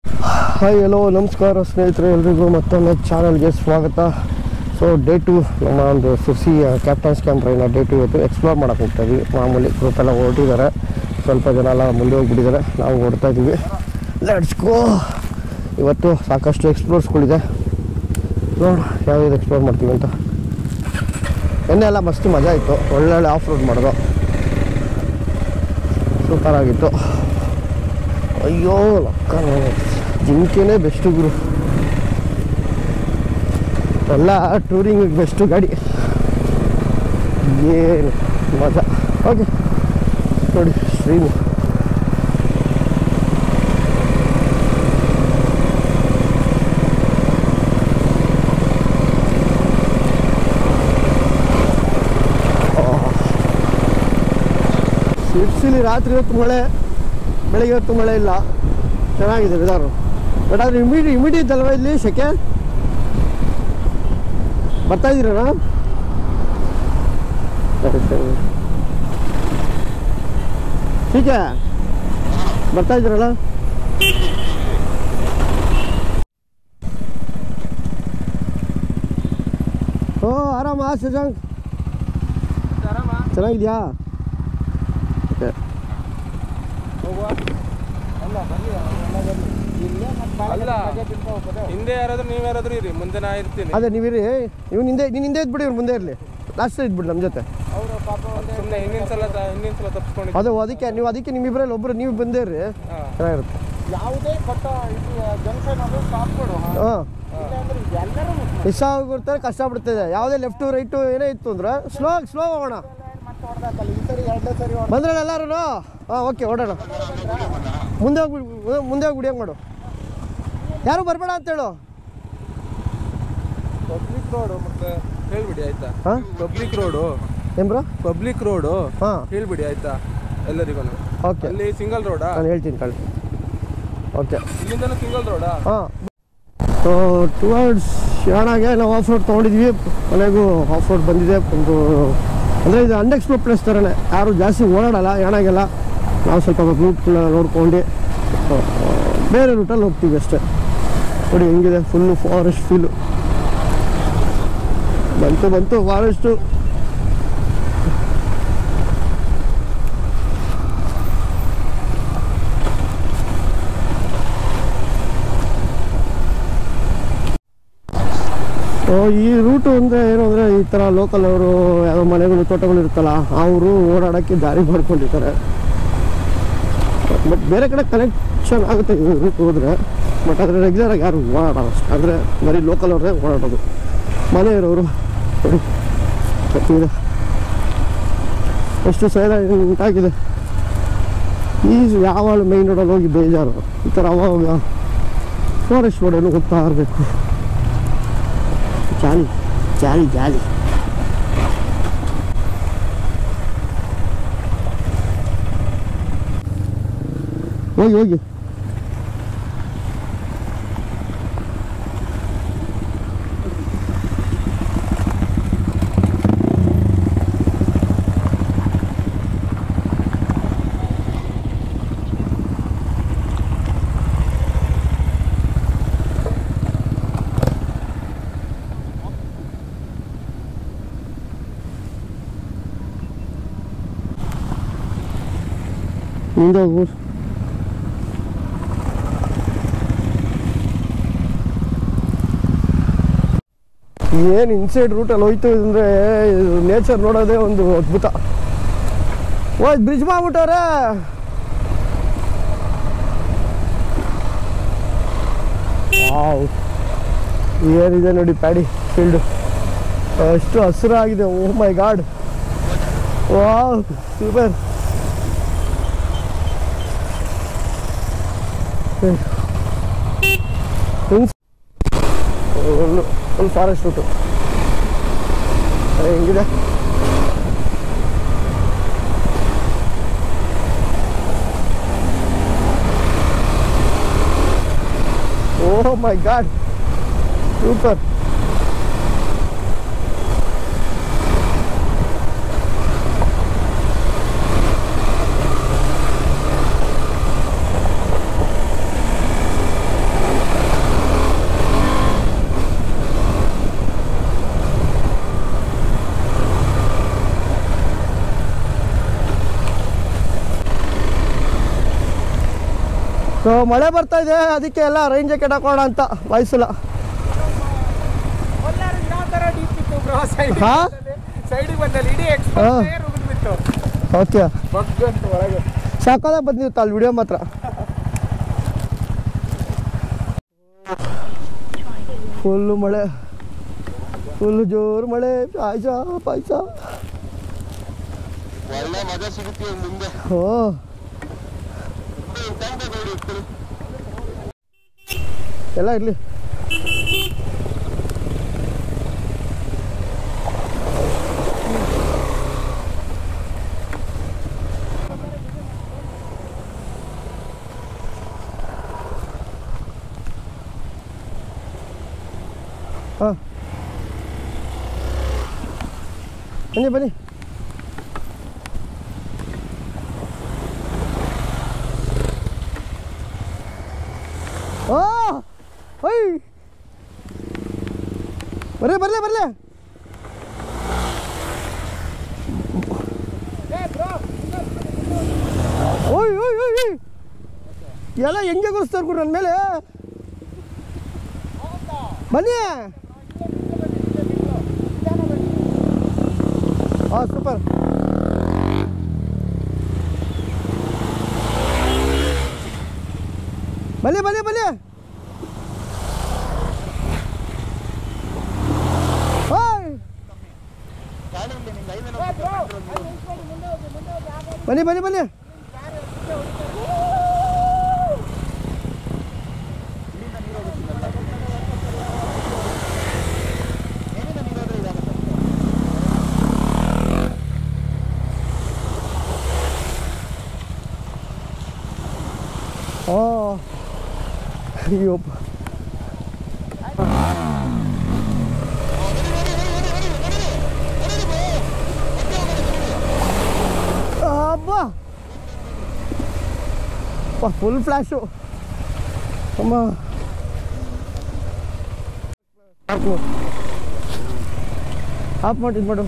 Hi hello ನಮಸ್ಕಾರ ಸ್ನೇಹಿತರೆ, ಎಲ್ರಿಗೂ ಮತ್ತೊಂದು ಚಾನಲ್ಗೆ ಸ್ವಾಗತ. ಸೊ ಡೇ 2 ನಮ್ಮ ಒಂದು ಸುಸಿ ಕ್ಯಾಪ್ಟನ್ಸ್ ಕ್ಯಾಂಪ್ರೈನ ಡೇ 2 ಇವತ್ತು ಎಕ್ಸ್ಪ್ಲೋರ್ ಮಾಡೋಕ್ಕೆ ಹೋಗ್ತಾಯಿದ್ವಿ. ಮಾಮೂಲಿ ಗ್ರೂಪೆಲ್ಲ ಹೊರಟಿದ್ದಾರೆ, ಸ್ವಲ್ಪ ಜನ ಎಲ್ಲ ಮುಂದೆ ಹೋಗ್ಬಿಟ್ಟಿದ್ದಾರೆ, ನಾವು ಓಡ್ತಾ ಇದ್ದೀವಿ. Let's go. ಇವತ್ತು ಸಾಕಷ್ಟು ಎಕ್ಸ್ಪ್ಲೋರ್ಸ್ಗಳಿದೆ, ನೋಡು ಯಾವ್ದು ಎಕ್ಸ್ಪ್ಲೋರ್ ಮಾಡ್ತೀವಿ ಅಂತ. ಎಣ್ಣೆ ಎಲ್ಲ ಮಸ್ತ್ ಮಜಾ ಇತ್ತು, ಒಳ್ಳೊಳ್ಳೆ ಆಫ್ ರೋಡ್ ಮಾಡೋದು, ಸೂಪರ್ ಆಗಿತ್ತು. ಅಯ್ಯೋ ಲಕ್ಕ, ಜಿಂಕೆನೇ ಬೆಸ್ಟು ಗುರು, ಎಲ್ಲ ಟೂರಿಂಗ್ ಬೆಸ್ಟು ಗಾಡಿ, ಏನು ಮಜಾ. ಓಕೆ ನೋಡಿ ಸ್ಟ್ರೀಮು, ಸಿಡ್ಸಿಲಿ ರಾತ್ರಿ ಹೊತ್ತು ಮಳೆ, ಬೆಳಗ್ಗೆ ಹೊತ್ತು ಮಳೆ ಇಲ್ಲ, ಚೆನ್ನಾಗಿದೆ ವೆದರು. ಬಟ್ ಆದರೆ ಇಮಿಡಿಯೇಟ್ ಅಲ್ವಾ ಇಲ್ಲಿ ಸೆಕೆ. ಬರ್ತಾ ಇದ್ದೀರಣ್ಣ? ಸರಿ ಸರಿ, ಟೀಕೆ ಬರ್ತಾ ಇದ್ದೀರಲ್ಲ? ಓ ಆರಾಮ ಶಶಾಂಕ್, ಚೆನ್ನಾಗಿದ್ಯಾ? ಓಕೆ ಅಲ್ಲ, ಹಿಂದೆ ಯಾರಾದ್ರೂ ನೀವು ಯಾರಾದ್ರೂ ಇರಿ, ಮುಂದೆ ನಾ ಇರ್ತೀನಿ. ಅದೇ ನೀವಿರಿ, ನೀನು ಹಿಂದೆ ಇದ್ಬಿಡಿ, ಇವ್ರು ಮುಂದೆ ಇರಲಿ, ಲಾಸ್ಟ್ ಇದ್ಬಿಡಿ ನಮ್ಮ ಜೊತೆ. ಅವರು ಪಾಪ ಸುಮ್ಮನೆ ಹಿಂದಿನ ಸಲ ತಪ್ಪಿಸ್ಕೊಂಡು ಅದು ಅದಕ್ಕೆ ನಿಮ್ಮಿಬ್ಬರಲ್ಲಿ ಒಬ್ಬರು ನೀವು ಬಂದೇ ಇರ್ರಿ, ಚೆನ್ನಾಗಿರುತ್ತೆ. ಯಾವುದೇ ಕೊಟ್ಟ ಜಂಕ್ಷನ್ ಅದು ಸ್ಟಾಪ್ ಕೊಡು. ಹಾಂ, ಎಲ್ಲರೂ ಮಿಸ್ ಆಗಿರ್ತಾರೆ, ಕಷ್ಟ ಬಿಡ್ತಿದೆ. ಯಾವುದೇ ಲೆಫ್ಟು ರೈಟು ಏನೇ ಇತ್ತು ಅಂದ್ರೆ ಸ್ಲೋ ಹೋಗೋಣ. ಈ ಸರಿ ಎರಡನೇ ಸರಿ ಬಂದ್ರಲ್ಲ ಎಲ್ಲರೂ? ಹಾಂ ಓಕೆ, ಓಡೋಣ. ಮುಂದೆ ಹೋಗ್ಬಿಡಿ, ಹೆಂಗೆ ಮಾಡು, ಯಾರು ಬರಬೇಡ ಅಂತೇಳು. ಪಬ್ಲಿಕ್ ರೋಡು ಮತ್ತೆ ಹೇಳ್ಬಿಡಿ ಆಯ್ತಾ? ಹಾಂ, ಪಬ್ಲಿಕ್ ರೋಡು ಏನು ಬ್ರೋ? ಪಬ್ಲಿಕ್ ರೋಡು ಹಾಂ ಹೇಳ್ಬಿಡಿ ಆಯ್ತಾ ಎಲ್ಲರಿಗೂ. ಓಕೆ, ಅಲ್ಲಿ ಸಿಂಗಲ್ ರೋಡಾ? ನಾನು ಹೇಳ್ತೀನಿ ಕಳಿ. ಓಕೆ, ಇಲ್ಲಿಂದನೂ ಸಿಂಗಲ್ ರೋಡಾ? ಹಾಂ. ಸೊ ಟುವರ್ಡ್ಸ್ ಯಾಣಾಗೆ ನಾವು ಆಫ್ ರೋಡ್ ತೊಗೊಂಡಿದ್ವಿ, ಮನೆಗೂ ಆಫ್ ರೋಡ್ ಬಂದಿದೆ. ಒಂದು ಅಂದರೆ ಇದು ಅನ್ಎಕ್ಸ್ಪ್ಲೋರ್ಡ್ ಪ್ಲೇಸ್ ಥರನೇ, ಯಾರು ಜಾಸ್ತಿ ಓಡಾಡಲ್ಲ ಯಾಣಾಗೆಲ್ಲ. ನಾವು ಸ್ವಲ್ಪ ರೂಟ್ನ ನೋಡ್ಕೊಂಡು ಬೇರೆ ರೂಟಲ್ಲಿ ಹೋಗ್ತೀವಿ ಅಷ್ಟೇ. ನೋಡಿ ಹೆಂಗಿದೆ, ಫುಲ್ಲು ಫಾರೆಸ್ಟ್ ಫೀಲು. ಬಂತು ಫಾರೆಸ್ಟು. ಸೊ ಈ ರೂಟು ಅಂದರೆ ಏನು ಅಂದರೆ, ಈ ಥರ ಲೋಕಲ್ ಅವರು ಯಾವ ಮನೆಗಳು ತೋಟಗಳು ಇರುತ್ತಲ್ಲ, ಅವರು ಓಡಾಡೋಕ್ಕೆ ದಾರಿ ಮಾಡ್ಕೊಂಡಿರ್ತಾರೆ. ಬಟ್ ಬೇರೆ ಕಡೆ ಕನೆಕ್ಷನ್ ಆಗುತ್ತೆ ಈ ರೂಟ್ ಹೋದರೆ, ಬಟ್ ಆದರೆ ರೆಗ್ಯುಲರಾಗಿ ಯಾರು ಓಡಾಡೋಲ್ಲ ಅಷ್ಟೇ. ಅಂದರೆ ಬರೀ ಲೋಕಲ್ ಅವರೇ ಓಡಾಡೋದು, ಮನೆ ಇರೋರು. ಗೊತ್ತಿದೆ ಎಷ್ಟು ಸೈಲೆಂಟಾಗಿದೆ. ಈ ಯಾವಾಗ ಮೈನ್ ರೋಡಲ್ಲಿ ಹೋಗಿ ಬೇಜಾರು, ಈ ಥರ ಅವಾಗ ಫಾರೆಸ್ಟ್ ರೋಡನ್ನು ಹೋಗ್ತಾ ಇರಬೇಕು. ಜಾಲಿ ಜಾಲಿ ಜಾಲಿ. ಹೋಗಿ ಮುಂದೆ ಹೋಗು. ಏನು ಇನ್ಸೈಡ್ ರೂಟಲ್ಲಿ ಹೋಯ್ತು ಅಂದರೆ ನೇಚರ್ ನೋಡೋದೇ ಒಂದು ಅದ್ಭುತ. ಬ್ರಿಡ್ಜ್ ಮಾಡ್ಬಿಟ್ಟವ್ರೆ. ವಾವ್, ಏನಿದೆ ನೋಡಿ ಪ್ಯಾಡಿ ಫೀಲ್ಡು, ಎಷ್ಟು ಹಸಿರಾಗಿದೆ. Oh my god, wow super. Full forest route ಹೆಂಗಿದೆ. Oh my god, super. So ಮಳೆ ಬರ್ತಾ ಇದೆ, ಅದಕ್ಕೆ ಎಲ್ಲ ರೈನ್ ಜಾಕೆಟ್ ಹಾಕೋಣ ಅಂತ ವಯಸ್ಸಲ್ಲ. ಹಾಂ ಓಕೆ ಸಾಕಾದಾಗ ಬಂದಿತ್ತು ಅಲ್ಲಿ ವಿಡಿಯೋ ಮಾತ್ರ. ಫುಲ್ಲು ಮಳೆ, ಫುಲ್ಲು ಜೋರು ಮಳೆ, ಪಾಯಸ ಪಾಯಸ. ಓ ಎಲ್ಲ ಇರಲಿ. ಹಾಂ ಬನ್ನಿ ಬನ್ನಿ. ಓ ಓಯ್ ಬರ್ಲೆ ಬರ್ಲೆ ಬರ್ಲೆ. ಓಯ್ ಓಯ್ ಓಯ್ ಎಲ್ಲ ಹೆಂಗೆ ಗೊಳಿಸ್ತಾರೆ ಕೂಡ ನನ್ನ ಮೇಲೆ. ಬನ್ನಿ. ಹಾಂ ಸೂಪರ್. ಬನ್ನಿ ಬನ್ನಿ ಬನ್ನಿ. ಬನ್ನಿ ಬನ್ನಿ ಬನ್ನಿ. ಓ ಅಯ್ಯಪ್ಪ. ಅಬ್ಬಾ ಫುಲ್ ಫ್ಲ್ಯಾಶು ಅಮ್ಮ. ಆಫ್ ಮಾಡಿ ಇದು ಮಾಡು.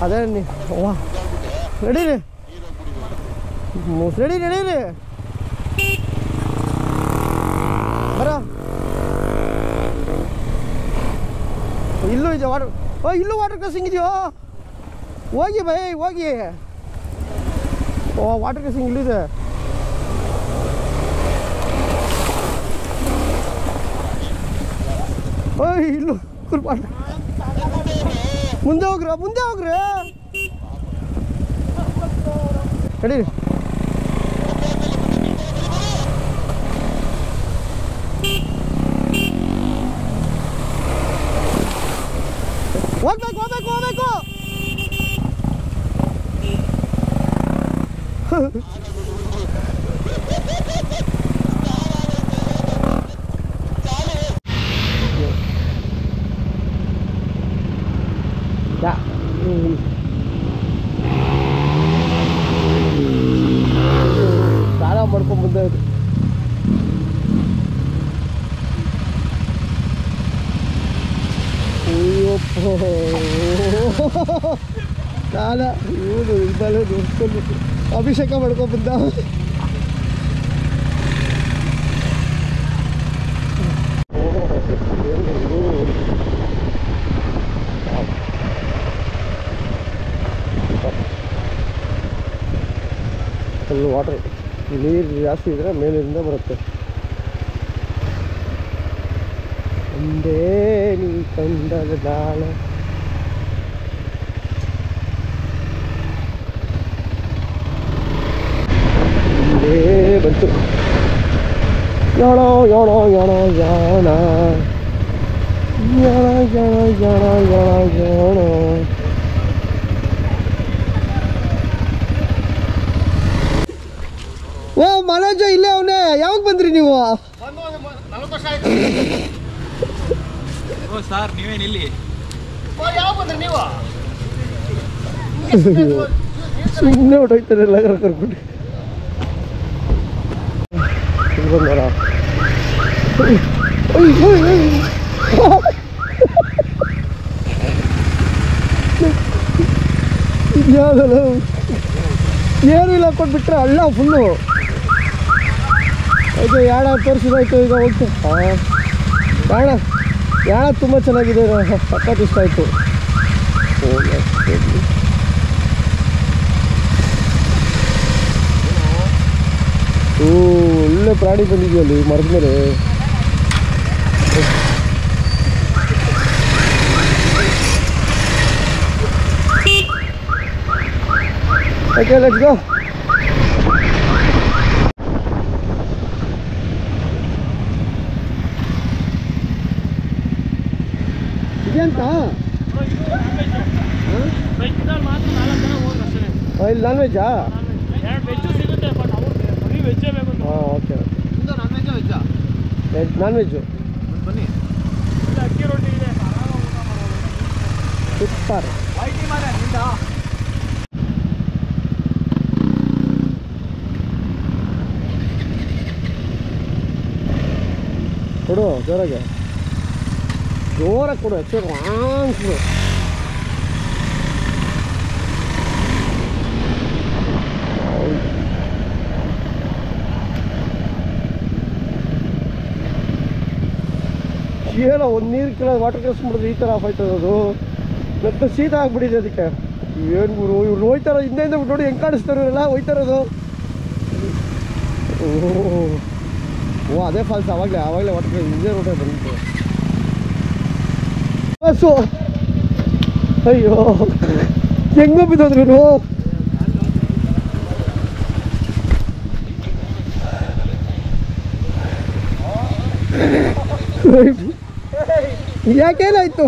ಅದೇ ವಾ ನಡೀರಿ ನಡಿ ನಡೀರಿ ಬರ. ಇಲ್ಲೂ ಇದೆ ವಾಟರ್. ಓ ಇಲ್ಲೂ ವಾಟರ್ ಕ್ರಾಸಿಂಗ್ ಇದೆಯೋ? ಹೋಗಿ ಬೈ ಹೋಗಿ. ಓ ವಾಟರ್ ಕ್ರಾಸಿಂಗ್ ಇಲ್ಲಿದೆ. ಓಯ್ ಇಲ್ಲೂ ಕುರ್ಪಾಡ. ಮುಂದೆ ಹೋಗ್ರ ಮುಂದೆ ಹೋಗ್ರಿ ನಡೀರಿ. ಹೋಗ್ಬೇಕು ಹೋಗ್ಬೇಕು ಹೋಗ್ಬೇಕು. ಸ್ನಾನ ಮಾಡ್ಕೊಂಡು ಬಂದ. ಸ್ನಾನ ಇವನು ಇದಲ್ಲೇ ನೋಡ್ಕೊಂಡು ಅಭಿಷೇಕ ಮಾಡ್ಕೊಂಡು ಬಂದ. Full water. ನೀರು ಜಾಸ್ತಿ ಇದ್ರೆ ಮೇಲಿಂದ ಬರುತ್ತೆ. ಒಂದೇ ನೀ ಕಂಡದ ದಾಳ ಒಂದೇ ಬಂತು. ಯಾಣ ಯಾಣ ಯಾಣ ಯಾಣ ಯಾಣ ಯಾಣ ಯಾಣ ಯಾಣ ಯಾಣ. ಓ ಮನೋಜ ಇಲ್ಲೇ ಅವನೇ. ಯಾವಾಗ ಬಂದ್ರಿ ನೀವು? ಸರ್ ನೀವೇನು ಇಲ್ಲಿ? ಸುಮ್ಮನೆ ಹೊಟ್ಟೋಯ್ತಾರೆ ಎಲ್ಲ ಕರ್ಕೊಂಡು. ಇಲ್ಲಿ ಬಂದಾರ ಯಾವ್ದಲ್ಲ ಏನು ಇಲ್ಲ ಕೊಟ್ಬಿಟ್ರೆ ಹಳ್ಳ ಫುಲ್ಲು. ಆಯ್ತು ಯಾಣ ತೋರಿಸಿದಾಯ್ತು. ಈಗ ಹೋಗ್ತು ಯಾಣ ತುಂಬ ಚೆನ್ನಾಗಿದೆ, ಸಖತ್ ಇಷ್ಟ ಆಯಿತು. ಒಳ್ಳೆ ಪ್ರಾಣಿ ಬಂದಿದೆಯಲ್ಲಿ ಮರದ ಮೇಲೆ. Okay let's go. ಇದೆಂತ ಇಲ್ಲಿ ನಾನ್ ವೆಜ್ಜಾ? ಹಾಂ ಓಕೆ ನಾನ್ ವೆಜ್ಜು ಸೂಪರ್. ಕೊಡು ಜೋರಾಗೆ ಕೊಡು ಹೆಚ್ಚು ಕೊಡು. ಏನೋ ಒಂದು ನೀರು ಕೆಳ ವಾಟರ್ ಕಳಿಸ್ಬಿಡಿದ್ರೆ ಈ ಥರ ಆಫ್ ಆಯ್ತದದು. ಮತ್ತೆ ಶೀತ ಆಗ್ಬಿಟ್ಟಿದೆ ಅದಕ್ಕೆ. ಏನು ಗುರು ಇವ್ರು ಹೋಯ್ತಾರ ಹಿಂದೆಯಿಂದ ನೋಡಿ ಹೆಂಗೆ ಕಾಣಿಸ್ತಾರೆ ಇವರೆಲ್ಲ ಹೋಯ್ತಾರದು. ಓ ಅದೇ ಫಾಲ್ಸ್. ಆವಾಗಲೇ ವಾಟರ್ ಇದೇ ರೋಟೇ ಬಂದಿತ್ತು ಬಸ್ಸು. ಅಯ್ಯೋ ಹೆಂಗ ಬಿದ್ದೋದ್ರು ಇವರು. ಯಾಕೇನಾಯ್ತು?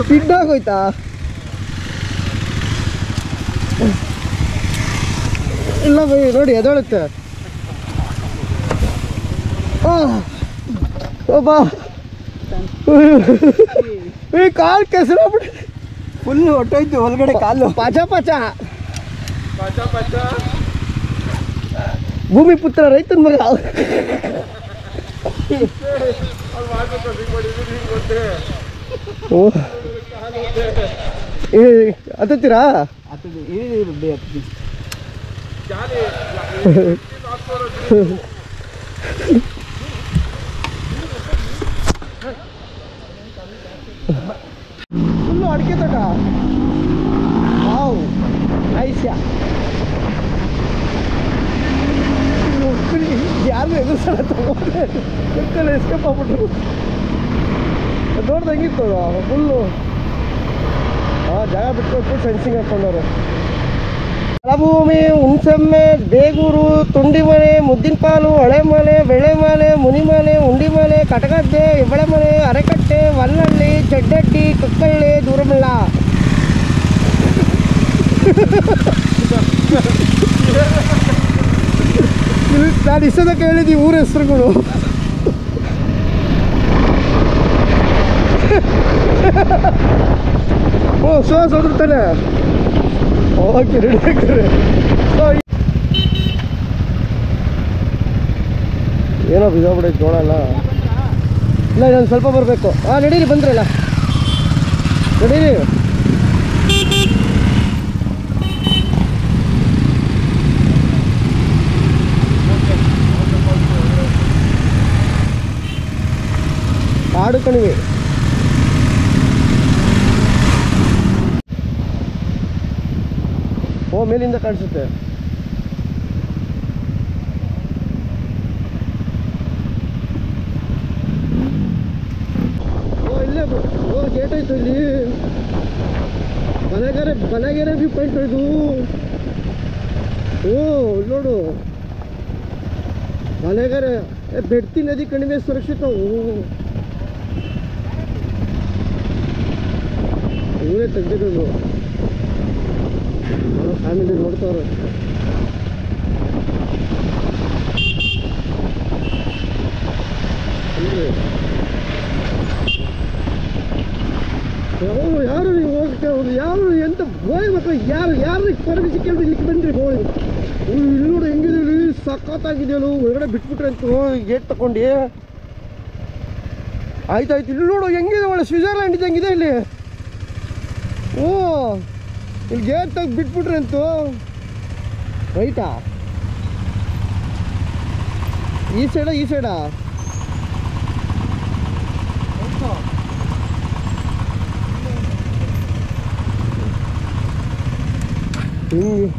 ಸ್ಪಿಡ್ ಆಗೋಯ್ತಾ? ಇಲ್ಲ ಬೈ ನೋಡಿ ಎದಳುತ್ತೆ. ಒಬ್ಬ ಕಾಲು ಕೆಸರಾಗ್ಬಿಟ್ಟು ಫುಲ್ ಹೊಟ್ಟೋಯ್ತು ಒಳಗಡೆ ಕಾಲು. ಪಾಚ ಭೂಮಿ ಪುತ್ರ ರೈತನ ಮಗ. ಹತ್ತೀರಾ? ಫುಲ್ಲು ಅಡಿಕೆ ತೋಟ. Wow nice. ಯಾರು ಎದುರಿಸಲ್ಲ ತಗೊಂಡ್ರೆ ಎಸ್ಕೇಪ್ ಆಗ್ಬಿಟ್ರು. ನೋಡ್ದಂಗಿತ್ತು ಫುಲ್ಲು. ಜಾಗ ಬಿಟ್ಕೊಟ್ಟು ಫೆನ್ಸಿಂಗ್ ಹಾಕ್ಕೊಂಡವ್ರು. ಫಲಭೂಮಿ, ಹುಣಸೆಮ್ಮೆ, ಬೇಗೂರು, ತುಂಡಿಮಲೆ, ಮುದ್ದಿನಪಾಲು, ಹಳೆಮಲೆ, ಬೆಳೆಮಲೆ, ಮುನಿಮಲೆ, ಉಂಡಿಮಲೆ, ಕಟಗದ್ದೆ, ಹೆಬ್ಬಳೆಮಲೆ, ಅರೆಕಟ್ಟೆ, ವನ್ನಹಳ್ಳಿ, ಚೆಡ್ಡಡ್ಡಿ, ಕುಕ್ಕಳ್ಳಿ, ದೂರಮಲ್ಲ. ನಾನು ಇಷ್ಟದಕ್ಕೆ ಹೇಳಿದ್ವಿ ಊರ ಹೆಸರುಗಳು. ಓ ಶ್ವಾಸ ಹೋಗಿರ್ತಾನೆ. ಓಕೆ ರೆಡಿ ಆಗ್ತಾರೆ. ಏನೋ ಬಿದ್ದೋಗ್ಬಿಡೈತೆ ಜೋಳ ಎಲ್ಲ. ಇಲ್ಲ ನಾನು ಸ್ವಲ್ಪ ಬರಬೇಕು. ನಡೀರಿ ಬಂದ್ರಲ್ಲ ನಡೀರಿ. ಕಾಡು ಕಣಿವೆ. ಓ ಮೇಲಿಂದ ಕಾಣಿಸುತ್ತೆ. ಓ ಇಲ್ಲೇ ಓ ಗೇಟ್ ಆಯ್ತು ಇಲ್ಲಿ. ಬನಗೆರೆ ವ್ಯೂ ಪಾಯಿಂಟ್ ಇದು. ಓ ನೋಡು ಬನಗೆರೆ ಬೆಡ್ತಿ ನದಿ ಕಣಿವೆ ಸುರಕ್ಷಿತ. ಇವರೇ ತೆಗ್ದಿರೋದು. ಫ್ಯಾಮಿಲಿ ನೋಡ್ತಾವ್ರೆ. ಯಾರು ನೀವು ಹೋಗ್ತಾ ಹೋಗಿ ಯಾರು ಎಂತ ಗೋಯ್ ಮಕ್ಕಳು ಯಾರು ಪರ್ಮಿಷನ್ ಕೇಳಿದ್ರೆ ಇಲ್ಲಿಗೆ ಬಂದ್ರಿ ಗೋಯ್. ಇಲ್ಲಿ ನೋಡು ಹೆಂಗಿದೆ ಸಖತ್ತಾಗಿದೆಯಲ್ಲ, ಒಳಗಡೆ ಬಿಟ್ಬಿಟ್ರೆ ಅಂತೂ ಗೇಟ್ ತಗೊಂಡು. ಆಯ್ತಾಯ್ತು, ಇಲ್ಲಿ ನೋಡು ಹೆಂಗಿದೆ, ಒಳ್ಳೆ ಸ್ವಿಟ್ಜರ್ಲ್ಯಾಂಡ್ ಇದ್ದಂಗಿದೆ ಇಲ್ಲಿ. ಓ ಇಲ್ಲಿ ಗೇಟ್ ತೆಗ್ದು ಬಿಟ್ಬಿಟ್ರೆ ಅಂತೂ ರೈಟಾ, ಈ ಸೈಡಾ ಈ ಸೈಡಾ? ಹಿಂಗೆ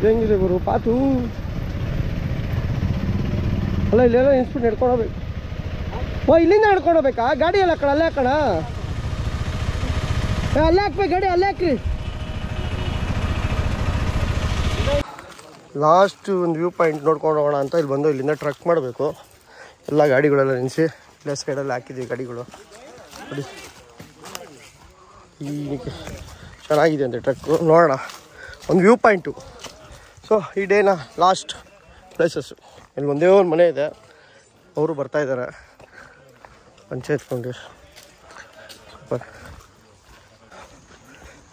ಇದಂಗಿದೆ ಗುರು ಪಾತು. ಅಲ್ಲ ಇಲ್ಲೆಲ್ಲ ಇನ್ಸ್ಪೆಕ್ಟ್ ನಡ್ಕೊಂಡು ಹೋಗ್ಬೇಕು. ಓ ಇಲ್ಲಿಂದ ನಡ್ಕೊಂಡು ಹೋಗ್ಬೇಕಾ? ಗಾಡಿ ಎಲ್ಲ ಕಣ ಅಲ್ಲೇ ಹಾಕೋಣ, ಅಲ್ಲೇ ಹಾಕ್ಬೇಕು ಗಾಡಿ, ಅಲ್ಲೇ ಹಾಕ್ರಿ. ಲಾಸ್ಟ್ ಒಂದು ವ್ಯೂ ಪಾಯಿಂಟ್ ನೋಡ್ಕೊಂಡು ಹೋಗೋಣ ಅಂತ ಇಲ್ಲಿ ಬಂದು ಇಲ್ಲಿಂದ ಟ್ರಕ್ ಮಾಡಬೇಕು. ಎಲ್ಲ ಗಾಡಿಗಳೆಲ್ಲ ನಿಲ್ಲಿಸಿ ಇಲ್ಲೇ ಸೈಡಲ್ಲಿ ಹಾಕಿದ್ದೀವಿ ಗಾಡಿಗಳು ನೋಡಿ. ಈ ಚೆನ್ನಾಗಿದೆ ಅಂತೆ ಟ್ರಕ್ಕು, ನೋಡೋಣ ಒಂದು ವ್ಯೂ ಪಾಯಿಂಟು. ಸೊ ಈ ಡೇನ ಲಾಸ್ಟ್ ಪ್ಲೇಸಸ್ಸು. ಇಲ್ಲಿ ಒಂದೇ ಒಂದು ಮನೆ ಇದೆ, ಅವರು ಬರ್ತಾಯಿದ್ದಾರೆ ಪಂಚಾಯತ್ ಕೊಂಡು. ಸೂಪರ್,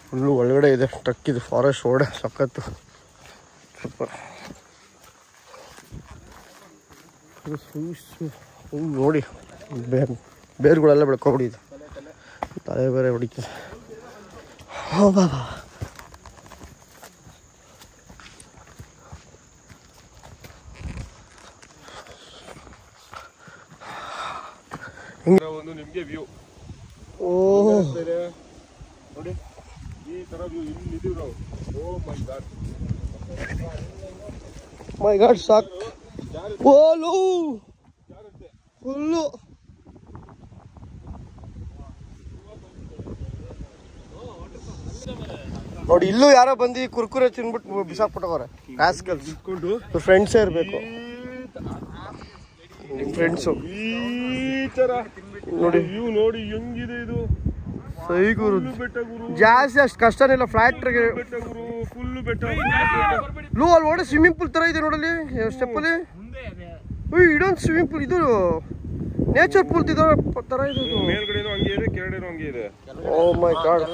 ಫುಲ್ಲು ಒಳಗಡೆ ಇದೆ ಟ್ರಕ್, ಇದು ಫಾರೆಸ್ಟ್ ರೋಡ್ ಸಖತ್ತು ಸೂಪರ್. ನೋಡಿ ಬೇರುಗಳೆಲ್ಲ ಬೆಳ್ಕೊಬಿಟ್ಟಿದೆ, ತಲೆ ಬೇರೆ ಹೊಡಿತದೆ. ಹೋ ಬಾಬಾ, ಒಂದು ನಿಮಗೆ ವ್ಯೂ. ಓಹ್ ನೋಡಿ ಈ ತರ ವ್ಯೂ ಇಲ್ಲಿ ಇದೀವಿ ನಾವು. ಓ ಮೈ ಗಾಡ್ ಸಾಕ್. ಓಲು ಫುಲ್ಲು ನೋಡಿ. ಇಲ್ಲೂ ಯಾರೋ ಬಂದು ಕುರ್ಕುರೆ ತಿನ್ಬಿಟ್ಟು ಬಿಸಾಕ್ಬಿಟ್ಟವ್ರೆ ರಾಸ್ಕಲ್ಸ್. ಫ್ರೆಂಡ್ಸೇ ಇರಬೇಕು, ಫ್ರೆಂಡ್ಸು. ಈ ತರ ನೋಡಿ ವ್ಯೂ ನೋಡಿ ಹೆಂಗಿದೆ ಇದು. ಸೈ ಗುರು, ಜಾಸ್ತಿ ಅಷ್ಟು ಕಷ್ಟನೇ ಇಲ್ಲ. ಫ್ಲಾಟ್ಗೆ ಫುಲ್ ಬೆಟ್ಟ. ಲೂ ಅಲ್ಲಿ ನೋಡಿ ಸ್ವಿಮ್ಮಿಂಗ್ ಪೂಲ್ ತರ ಇದೆ ನೋಡಲ್ಲಿ ಸ್ಟೆಪ್ಪಲ್ಲಿ. ಇದೊಂದು ಸ್ವಿಮ್ಮಿಂಗ್ ಪೂಲ್, ಇದು ನೇಚರ್ ಪೂಲ್ ತರ ಇದೆ. ಮೇಲ್ಗಡೆನೂ ಹಂಗೆ ಇದೆ, ಕೆಳಗಡೆನೂ ಹಂಗೆ ಇದೆ. ಓ ಮೈ ಗಾಡ್,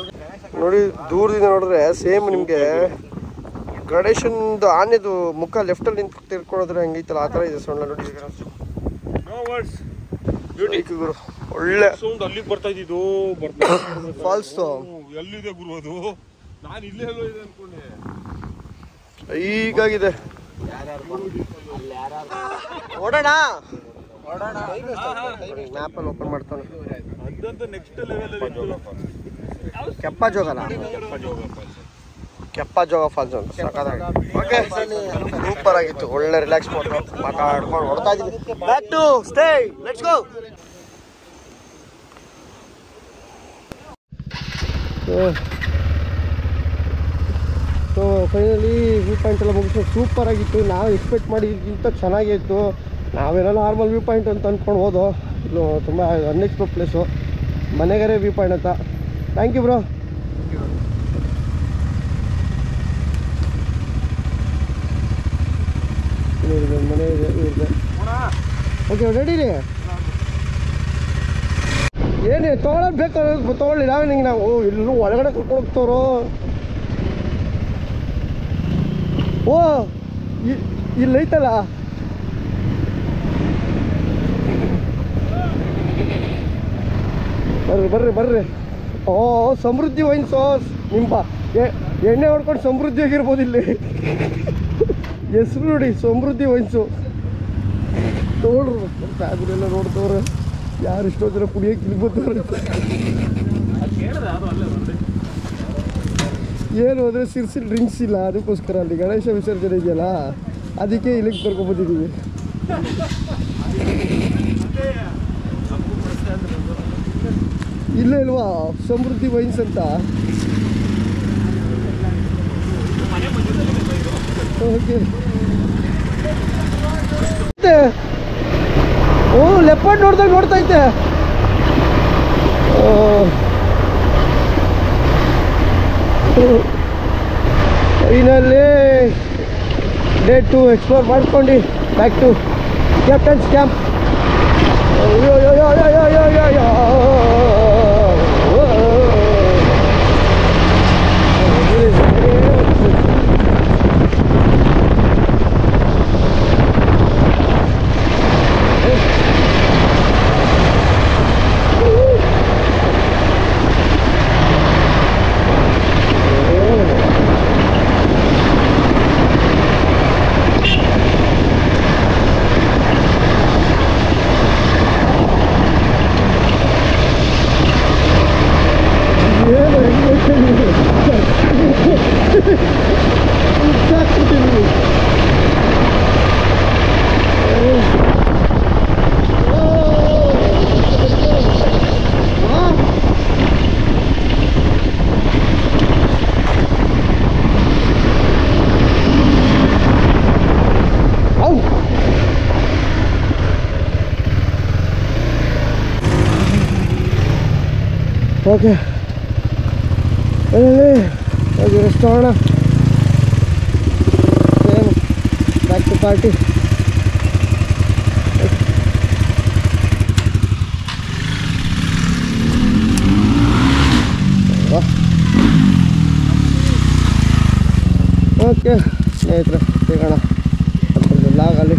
ನೋಡಿ ದೂರದಿಂದ ನೋಡಿದ್ರೆ ಸೇಮ್ ನಿಮಗೆ ಗಣೇಶನ್ದು ಆನೆದು ಮುಖ ಲೆಫ್ಟಲ್ಲಿ ನಿಂತು ತಿರ್ಕೊಳ್ಳೋದ್ರೆ ಹಂಗೈತಲ್ಲ ಆ ಥರ ಇದೆ ಸೊಳ್ಳೆ ನೋಡಿ. ಗುರು ಒಳ್ಳೆ ಸೌಂಡ್ ಅಲ್ಲಿಗೆ ಬರ್ತಾ ಇದ್ದಿದ್ದು ಫಾಲ್ಸ್ ಎಲ್ಲಿದೆ ಗುರು ಅದು? ನಾನು ಇಲ್ಲೇ ಎಲ್ಲೋ ಇದೆ ಅನ್ಕೊಂಡೆ. ಹೀಗಾಗಿದೆ. ಓಡೋಣ ಮ್ಯಾಪಲ್ಲಿ ಓಪನ್ ಮಾಡ್ತಾನೆ. ಅದಂತೂ ನೆಕ್ಸ್ಟ್ ಲೆವೆಲ್. ಕೆಪ್ಪ ಜೋಗನ, ಕೆಪ್ಪ ಜೋಗ ಫಾಲ್ಸ್ ಅಂತ ಸಖತ್ತಾಗಿ. ಓಕೆ ಸೂಪರ್ ಆಗಿತ್ತು, ಒಳ್ಳೆ ರಿಲ್ಯಾಕ್ಸ್ ಮಾತಾಡ್ಕೊಂಡು ಹೊಡ್ತಾ ಇದ್ದೀವಿ. Back to stay, let's go. So finally view point ಎಲ್ಲ ಮುಗಿಸ್ಕೊಂಡು ಸೂಪರ್ ಆಗಿತ್ತು. ನಾವು ಎಕ್ಸ್ಪೆಕ್ಟ್ ಮಾಡಿದ್ದಕ್ಕಿಂತ ಚೆನ್ನಾಗೇ ಇತ್ತು. ನಾವೇನೋ ನಾರ್ಮಲ್ ವ್ಯೂ ಪಾಯಿಂಟ್ ಅಂತ ಅಂದ್ಕೊಂಡು ಹೋದೋ, ಇದು ತುಂಬ unexplored place. Manegere view point ಅಂತ. Thank you bro. ಮನೆ ಇದೆ ಇವ್ರದ್ದು. ಓಕೆ ರೆಡಿರಿ. ಏನೇ ತೊಗೊಳೋದು ಬೇಕು ತೊಗೊಳ್ಳಿ, ನಾವೇ ನಿಂಗೆ ನಾವು ಎಲ್ಲೂ ಒಳಗಡೆ ಕರ್ಕೊಂಡು ಹೋಗ್ತವ್ರು. ಓ ಇಲ್ಲೈತಲ್ಲ, ಬರ್ರಿ ಬರ್ರಿ ಬರ್ರಿ. ಓ ಸಮೃದ್ಧಿ ವೈನ್ ಸಾಸ್, ನಿಮ್ಮ ಎಣ್ಣೆ ಹೊಡ್ಕೊಂಡು ಸಮೃದ್ಧಿ ಆಗಿರ್ಬೋದು ಇಲ್ಲಿ. ಹೆಸರು ನೋಡಿ ಸಮೃದ್ಧಿ ವೈನ್ಸು. ನೋಡ್ರು ಫ್ಯಾಮಿಲಿಯೆಲ್ಲ ನೋಡ್ತವ್ರೆ, ಯಾರು ಎಷ್ಟೋ ಜನ ಕುಡಿಯೋಕೆ ಇಲ್ಲಿ ಬರ್ತಾರೆ. ಏನು ಅಂದರೆ ಸಿರ್ಸಿಲ್ ಡ್ರಿಂಕ್ಸ್ ಇಲ್ಲ, ಅದಕ್ಕೋಸ್ಕರ ಅಲ್ಲಿ ಗಣೇಶ ವಿಸರ್ಜನೆ ಇದೆಯಲ್ಲ ಅದಕ್ಕೆ ಇಲ್ಲಿಗೆ ಕರ್ಕೊಂಡ್ಬಂದಿದ್ದೀವಿ. ಇಲ್ಲೇ ಇಲ್ವಾ ಸಮೃದ್ಧಿ ವೈನ್ಸ್ ಅಂತ? ಓಕೆ ಓ ಲೆಪರ್ಡ್ ನೋಡ್ತೈತೆ. ಫೈನಲಿ ಡೇ 2 ಎಕ್ಸ್ಪ್ಲೋರ್ ಮಾಡ್ಕೊಂಡು back to captain's camp. Okay ಹೋಗಿ ರೆಸ್ಟ್ ಮಾಡೋಣ. Same back to party. Okay ಸ್ನೇಹಿತರೆ ಸಿಗೋಣ ಮತ್ತೊಂದು ಲಾಗಲ್ಲಿ.